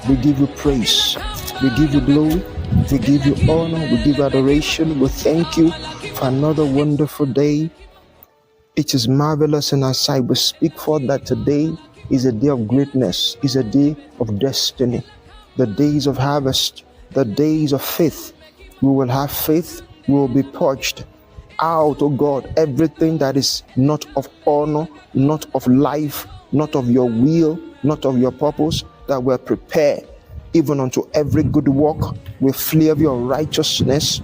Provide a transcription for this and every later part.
We give you praise. We give you glory. We give you honor. We give adoration. We thank you for another wonderful day. It is marvelous in our sight. We speak forth that today is a day of greatness, is a day of destiny. The days of harvest, the days of faith. We will have faith. We will be purged out, oh God, everything that is not of honor, not of life, not of your will, not of your purpose, that we're prepared even unto every good work. We flee of your righteousness.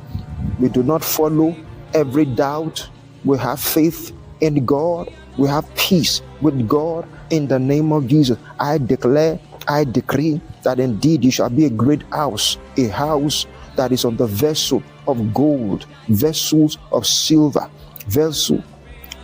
We do not follow every doubt. We have faith in God. We have peace with God in the name of Jesus. I declare, I decree that indeed you shall be a great house, a house that is of the vessel of gold, vessels of silver, vessel,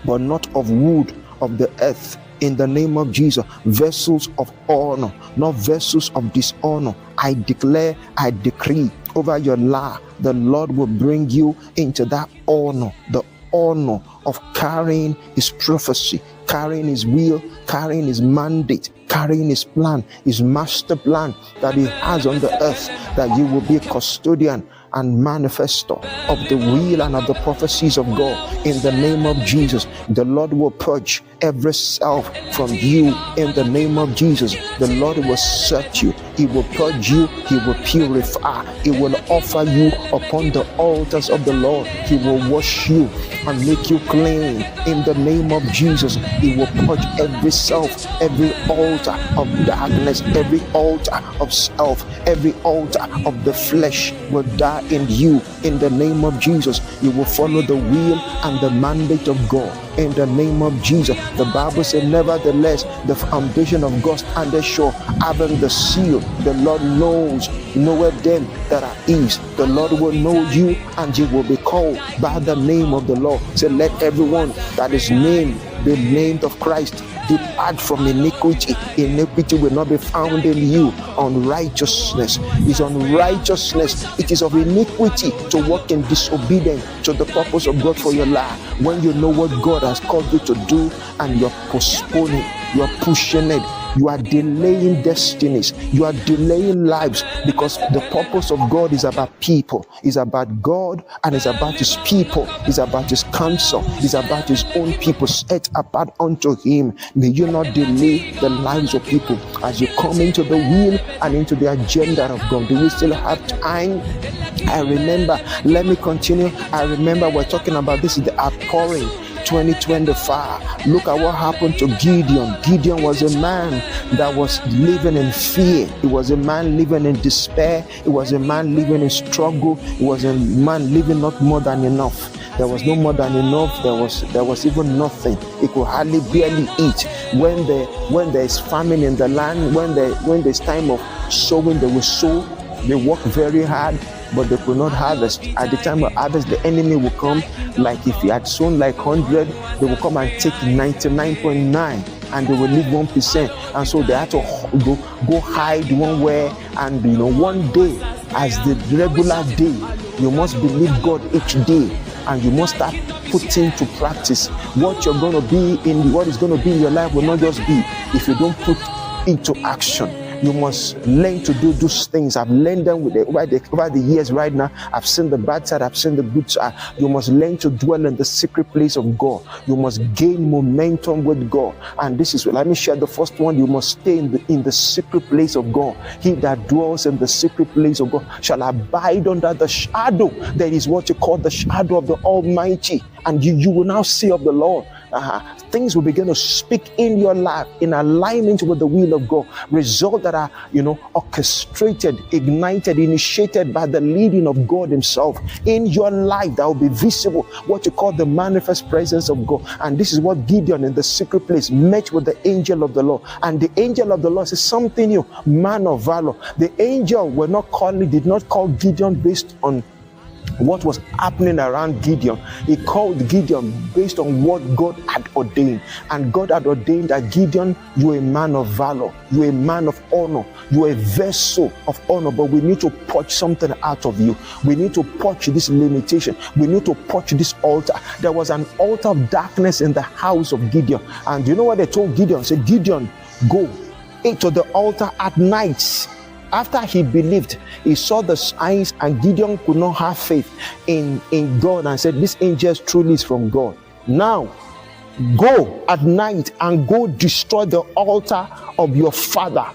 but not of wood of the earth. In the name of Jesus, vessels of honor, not vessels of dishonor. I declare, I decree over your life, the Lord will bring you into that honor, the honor of carrying his prophecy, carrying his will, carrying his mandate, carrying his plan, his master plan that he has on the earth, that you will be a custodian and manifestor of the will and of the prophecies of God. In the name of Jesus, the Lord will purge every self from you. In the name of Jesus, the Lord will search you. He will purge you. He will purify. He will offer you upon the altars of the Lord. He will wash you and make you clean. In the name of Jesus, he will purge every self, every altar of darkness, every altar of self, every altar of the flesh will die in you. In the name of Jesus, you will follow the will and the mandate of God. In the name of Jesus, the Bible said, nevertheless, the foundation of God standeth sure, having the seal. The Lord knoweth them that are his. The Lord will know you, and you will be called by the name of the Lord. So let everyone that is named be named of Christ. Depart from iniquity. Iniquity will not be found in you. Unrighteousness is unrighteousness. It is of iniquity to walk in disobedience to the purpose of God for your life. When you know what God has called you to do and you're postponing, you're pushing it, you are delaying destinies, you are delaying lives, because the purpose of God is about people, is about God, and it's about his people, it's about his counsel, it's about his own people set apart unto him. May you not delay the lives of people as you come into the will and into the agenda of God. Do we still have time? I remember, let me continue. I remember we're talking about this is the outpouring 2025. Look at what happened to Gideon. Gideon was a man that was living in fear. He was a man living in despair. He was a man living in struggle. He was a man living not more than enough. There was no more than enough. There was even nothing. He could hardly barely eat. When there is famine in the land, when there's time of sowing, they will sow. They work very hard, but they could not harvest. At the time of harvest, the enemy will come. Like if he had sown like 100, they will come and take 99.9, and they will leave 1%. And so they had to go hide one way. And one day, as the regular day, you must believe God each day, and you must start putting to practice what you're going to be in. What is going to be in your life will not just be if you don't put into action. You must learn to do those things. I've learned them over the years. Right now, I've seen the bad side, I've seen the good side. You must learn to dwell in the secret place of God. You must gain momentum with God. And this is, let me share the first one. You must stay in the secret place of God. He that dwells in the secret place of God shall abide under the shadow. That is what you call the shadow of the Almighty. And you will now see of the Lord. Things will begin to speak in your life in alignment with the will of God. Results that are, orchestrated, ignited, initiated by the leading of God himself in your life, that will be visible, what you call the manifest presence of God. And this is what Gideon in the secret place met with the angel of the Lord. And the angel of the Lord says something new, man of valor. The angel did not call Gideon based on what was happening around Gideon. He called Gideon based on what God had ordained. And God had ordained that Gideon, you're a man of valor, you're a man of honor, you're a vessel of honor, but we need to purge something out of you. We need to purge this limitation. We need to purge this altar. There was an altar of darkness in the house of Gideon. And you know what they told Gideon? They said, Gideon, go into the altar at night. After he believed, he saw the signs, and Gideon could not have faith in God and said, this angel truly is from God. Now, go at night and go destroy the altar of your father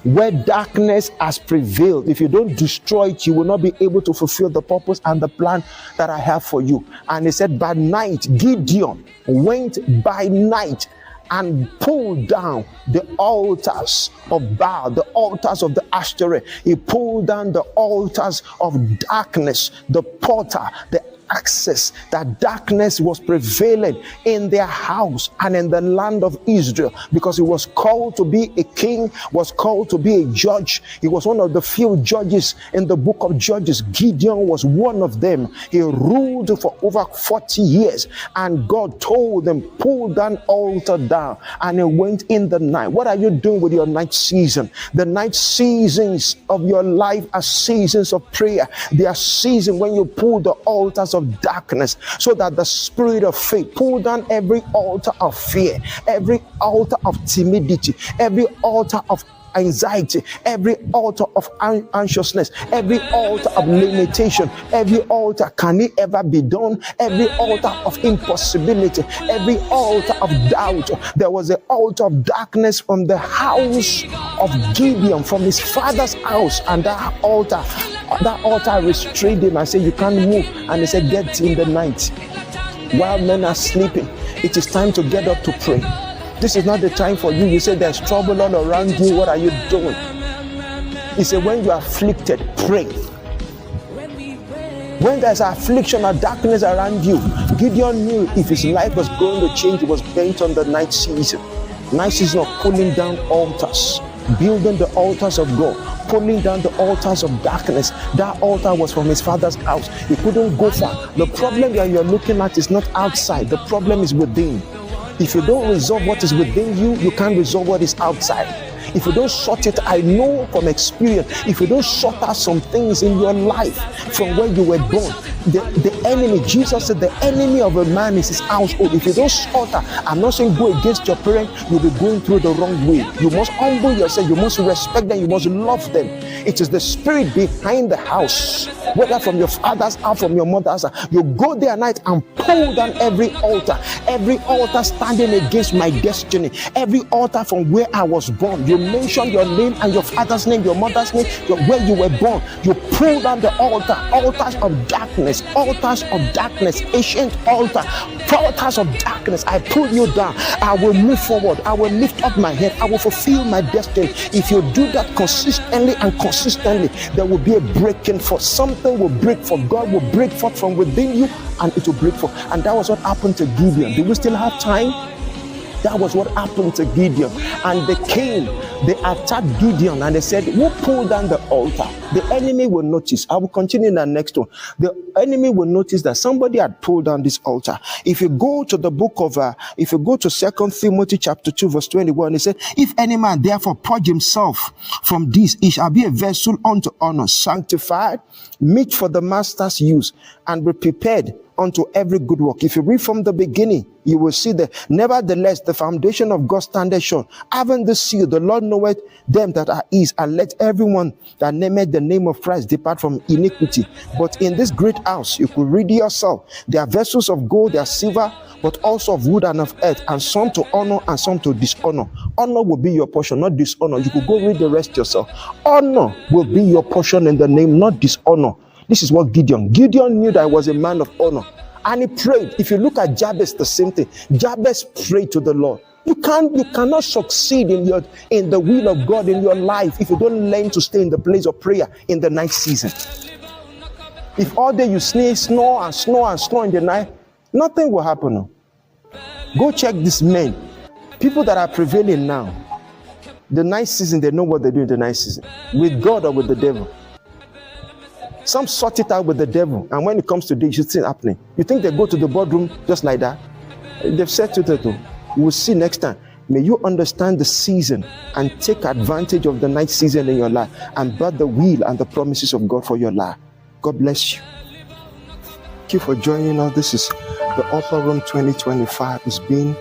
where darkness has prevailed. If you don't destroy it, you will not be able to fulfill the purpose and the plan that I have for you. And he said, by night, Gideon went by night and pulled down the altars of Baal, the altars of the Ashtoreth. He pulled down the altars of darkness, the portal, the access. That darkness was prevailing in their house and in the land of Israel, because he was called to be a king, was called to be a judge. He was one of the few judges in the book of Judges. Gideon was one of them. He ruled for over 40 years, and God told them, pull that altar down. And he went in the night. What are you doing with your night season? The night seasons of your life are seasons of prayer. They are seasons when you pull the altars of darkness, so that the spirit of faith, pull down every altar of fear, every altar of timidity, every altar of anxiety, every altar of anxiousness, every altar of limitation, every altar, can it ever be done? Every altar of impossibility, every altar of doubt. There was an altar of darkness from the house of Gideon, from his father's house, and that altar restrained him and said, you can't move. And he said, get in the night while men are sleeping. It is time to get up to pray. This is not the time for you. You say there's trouble all around you. What are you doing? He said, when you are afflicted, pray. When there's affliction or darkness around you, Gideon knew if his life was going to change, he was bent on the night season. Night season of pulling down altars, building the altars of God, pulling down the altars of darkness. That altar was from his father's house. He couldn't go far. The problem that you're looking at is not outside. The problem is within. If you don't resolve what is within you, you can't resolve what is outside. If you don't sort it, I know from experience, if you don't sort out some things in your life from where you were born, the enemy, Jesus said, the enemy of a man is his household. If you don't sort out, I'm not saying go against your parents, you'll be going through the wrong way. You must humble yourself, you must respect them, you must love them. It is the spirit behind the house, whether from your father's house, from your mother's house. You go there at night and pull down every altar standing against my destiny, every altar from where I was born. You mention your name and your father's name, your mother's name, where you were born. You pull down the altars of darkness, ancient altars of darkness. I pull you down. I will move forward. I will lift up my head. I will fulfill my destiny. If you do that consistently, there will be a breaking forth. Something will break forth. God will break forth from within you, and it will break forth. And that was what happened to Gideon. Do we still have time? That was what happened to Gideon. And they came, they attacked Gideon, and they said, who pulled down the altar? The enemy will notice. I will continue in the next one. The enemy will notice that somebody had pulled down this altar. If you go to the book of, if you go to 2 Timothy chapter 2, verse 21, it said, if any man therefore purge himself from this, he shall be a vessel unto honor, sanctified, meet for the master's use, and be prepared unto every good work. If you read from the beginning, you will see that nevertheless the foundation of God standeth sure, having this seal, the Lord knoweth them that are his, and let everyone that nameth the name of Christ depart from iniquity. But in this great house, you could read yourself, there are vessels of gold, there are silver, but also of wood and of earth, and some to honor and some to dishonor. Honor will be your portion, not dishonor. You could go read the rest yourself. Honor will be your portion in the name, not dishonor. This is what Gideon knew, that he was a man of honor, and he prayed. If you look at Jabez, the same thing. Jabez prayed to the Lord. You cannot succeed in the will of God in your life if you don't learn to stay in the place of prayer in the night season. If all day you snore in the night, nothing will happen. Go check these men, people that are prevailing now. The night season, they know what they do in the night season, with God or with the devil. Some sort it out with the devil, and when it comes to this, it's still happening. You think they go to the boardroom just like that? They've said to it. We'll see next time. May you understand the season and take advantage of the night season in your life and birth the will and the promises of God for your life. God bless you. Thank you for joining us. This is the Upper Room 2025. It's been